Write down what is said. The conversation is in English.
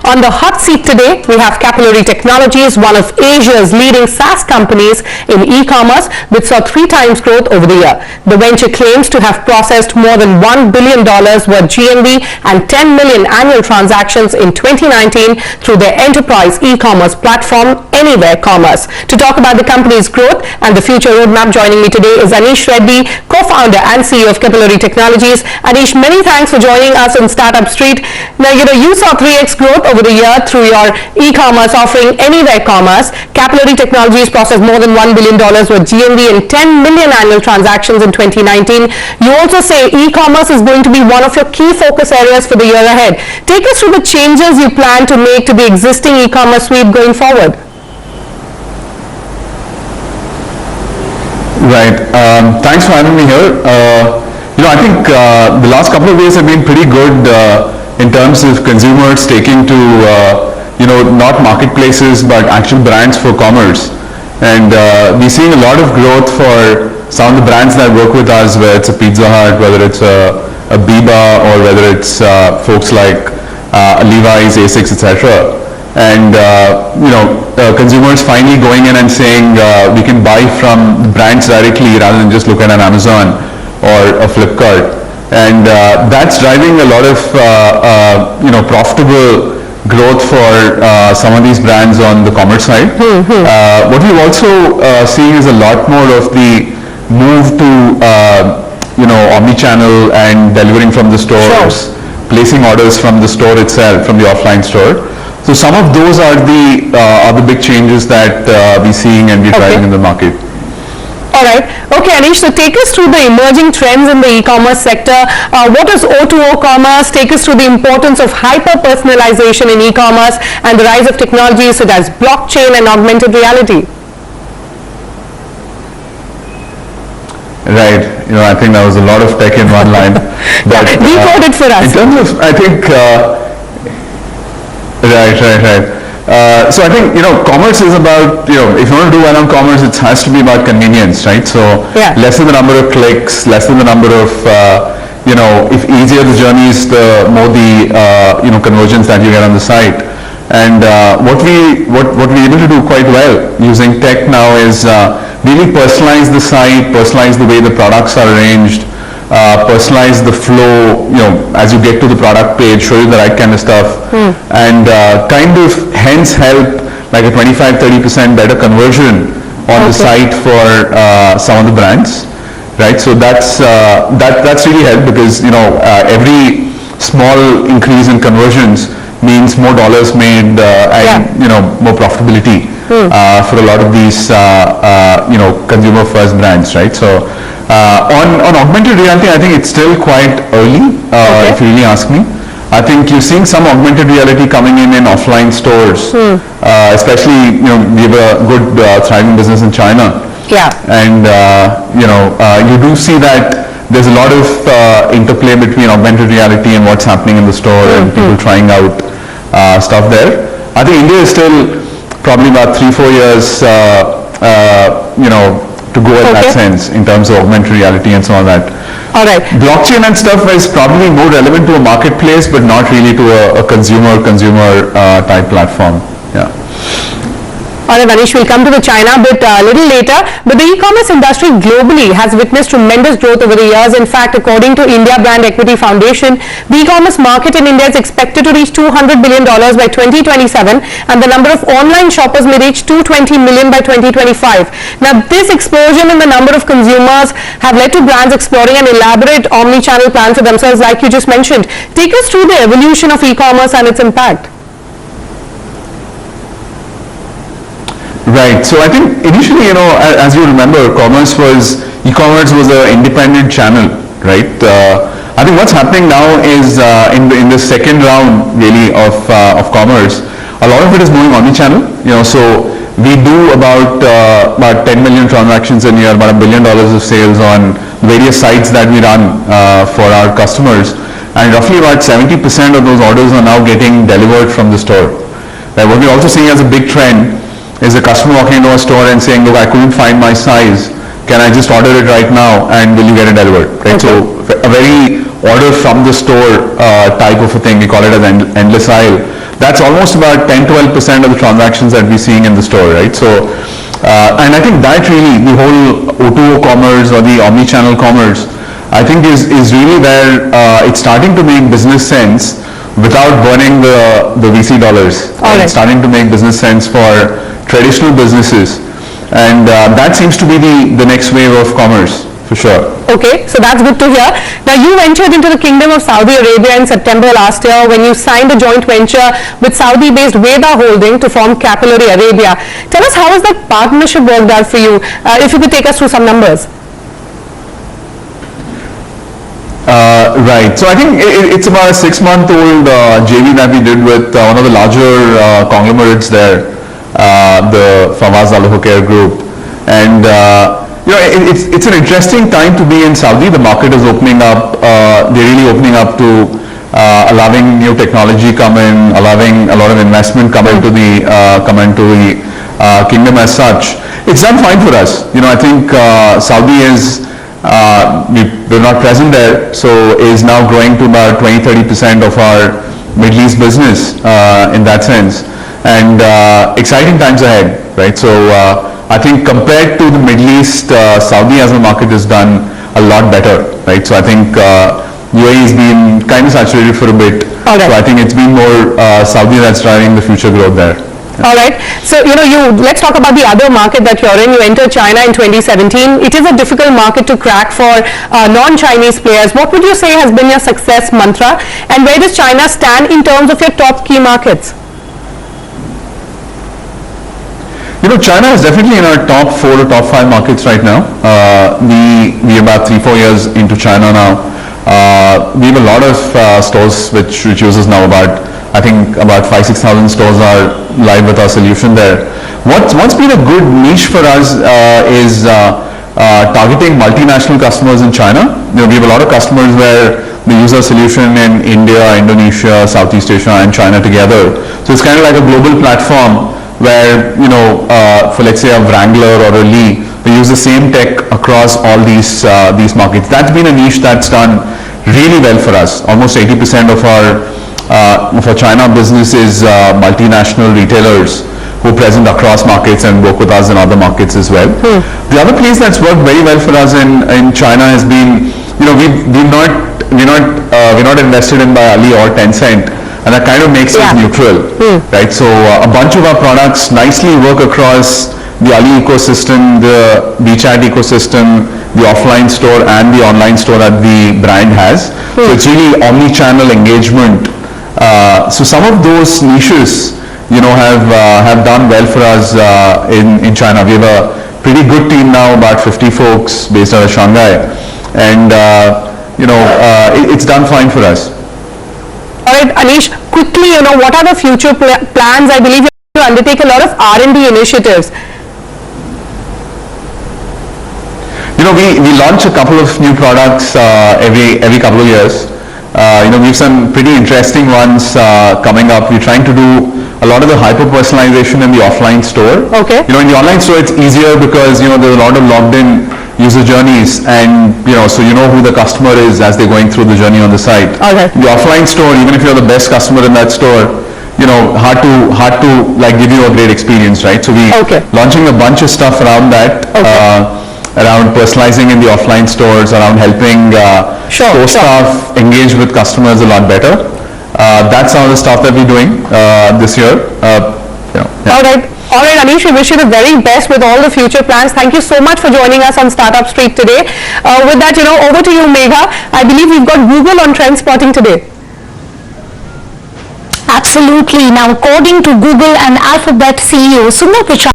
On the hot seat today, we have Capillary Technologies, one of Asia's leading SaaS companies in e-commerce, which saw 3 times growth over the year. The venture claims to have processed more than $1 billion worth GMV and 10 million annual transactions in 2019 through their enterprise e-commerce platform, Anywhere Commerce. To talk about the company's growth and the future roadmap, joining me today is Aneesh Reddy, co-founder and CEO of Capillary Technologies. Aneesh, many thanks for joining us in Startup Street. Now, you saw 3x growth over the year through your e-commerce offering, Anywhere Commerce. Capillary Technologies processed more than $1 billion worth GMV and 10 million annual transactions in 2019. You also say e-commerce is going to be one of your key focus areas for the year ahead. Take us through the changes you plan to make to the existing e-commerce suite going forward. Right. Thanks for having me here. I think the last couple of years have been pretty good in terms of consumers taking to, not marketplaces but actual brands for commerce. And we're seeing a lot of growth for some of the brands that work with us, whether it's a Pizza Hut, whether it's a Biba, or whether it's folks like Levi's, Asics, etc. And consumers finally going in and saying we can buy from brands directly rather than just look at an Amazon or a Flipkart, and that's driving a lot of profitable growth for some of these brands on the commerce side. What we've also seen is a lot more of the move to omni-channel and delivering from the stores, placing orders from the store itself, from the offline store. So some of those are the big changes that we're seeing and we're driving in the market. All right. Okay, Aneesh, so take us through the emerging trends in the e-commerce sector. What is O2O commerce? Take us through the importance of hyper-personalization in e-commerce and the rise of technologies such as blockchain and augmented reality. Right. I think that was a lot of tech in one line. But decode it for us. In terms of, I think, Right. So I think, commerce is about, if you want to do well on commerce, it has to be about convenience, right? So less than the number of clicks, less than the number of, if easier the journey is, the more the, conversions that you get on the site. And what we're able to do quite well using tech now is really personalize the site, personalize the way the products are arranged, personalize the flow, as you get to the product page, show you the right kind of stuff, and kind of hence help like a 25-30% better conversion on the site for some of the brands, right? So that's really helped because every small increase in conversions means more dollars made and more profitability for a lot of these consumer first brands, right? So on augmented reality, I think it's still quite early, if you really ask me. I think you're seeing some augmented reality coming in offline stores, especially, we have a good thriving business in China. And, you do see that there's a lot of interplay between augmented reality and what's happening in the store and people trying out stuff there. I think India is still probably about 3-4 years, to go in that sense in terms of augmented reality and so on that. All right. Blockchain and stuff is probably more relevant to a marketplace, but not really to a consumer type platform. All right, Aneesh, we'll come to the China bit a little later, but the e-commerce industry globally has witnessed tremendous growth over the years. In fact, according to India Brand Equity Foundation, the e-commerce market in India is expected to reach $200 billion by 2027, and the number of online shoppers may reach 220 million by 2025. Now, this explosion in the number of consumers have led to brands exploring an elaborate omni-channel plan for themselves, like you just mentioned. Take us through the evolution of e-commerce and its impact. Right. So I think initially, as you remember, e-commerce was an independent channel, right? I think what's happening now is in the second round really of commerce, a lot of it is moving omni-channel. So we do about 10 million transactions a year, about $1 billion of sales on various sites that we run for our customers, and roughly about 70% of those orders are now getting delivered from the store. Right? What we're also seeing as a big trend is a customer walking into a store and saying, look, I couldn't find my size. Can I just order it right now and will you get it delivered? Right? So a very order from the store type of a thing, we call it as endless aisle. that's almost about 10-12% of the transactions that we're seeing in the store, right? So, and I think that really, the whole O2O commerce or the omni-channel commerce, I think is really where it's starting to make business sense without burning the VC dollars. It's starting to make business sense for traditional businesses. And that seems to be the next wave of commerce, for sure. Okay, so that's good to hear. Now, you ventured into the Kingdom of Saudi Arabia in September last year when you signed a joint venture with Saudi-based Veda Holding to form Capillary Arabia. Tell us, how has that partnership worked out for you? If you could take us through some numbers. Right. So I think it's about a 6-month-old JV that we did with one of the larger conglomerates there, the Fawaz Al Hokair Group, and it's an interesting time to be in Saudi. The market is opening up. They're really opening up to allowing new technology come in, allowing a lot of investment come into the kingdom as such. It's done fine for us. I think Saudi is. We're not present there, so is now growing to about 20-30% of our Middle East business in that sense, and exciting times ahead, right? So I think compared to the Middle East, Saudi as a market has done a lot better, right? So I think UAE has been kind of saturated for a bit, so I think it's been more Saudi that's driving the future growth there. All right. So, let's talk about the other market that you're in. You entered China in 2017. It is a difficult market to crack for non-Chinese players. What would you say has been your success mantra? And where does China stand in terms of your top key markets? China is definitely in our top 4 or top 5 markets right now. We're about 3-4 years into China now. We have a lot of stores which use us now. I think about 5,000-6,000 stores are live with our solution there. What's been a good niche for us is targeting multinational customers in China. We have a lot of customers where they use our solution in India, Indonesia, Southeast Asia, and China together. So it's kind of like a global platform where, for let's say a Wrangler or a Lee, they use the same tech across all these markets. That's been a niche that's done really well for us. Almost 80% of our China business is multinational retailers who are present across markets and work with us in other markets as well. The other place that's worked very well for us in China has been, we're not invested in by Ali or Tencent, and that kind of makes us neutral, right? So a bunch of our products nicely work across the Ali ecosystem, the WeChat ecosystem, the offline store and the online store that the brand has. So it's really omni-channel engagement. So some of those niches, have done well for us in China. We have a pretty good team now, about 50 folks based out of Shanghai, and it's done fine for us. All right, Aneesh, quickly, what are the future plans? I believe you undertake a lot of R&D initiatives. We launch a couple of new products every couple of years. We have some pretty interesting ones coming up. We're trying to do a lot of the hyper-personalization in the offline store. Okay. In the online store, it's easier because, there's a lot of logged-in user journeys, and, so you know who the customer is as they're going through the journey on the site. Okay. The offline store, even if you're the best customer in that store, hard to like give you a great experience, right? So we're launching a bunch of stuff around that. Around personalizing in the offline stores, around helping store staff engage with customers a lot better. That's some of the stuff that we're doing this year. All right, Aneesh, we wish you the very best with all the future plans. Thank you so much for joining us on Startup Street today. With that, over to you, Megha. I believe we've got Google on trend spotting today. Absolutely. Now, according to Google and Alphabet CEO Sundar Pichai,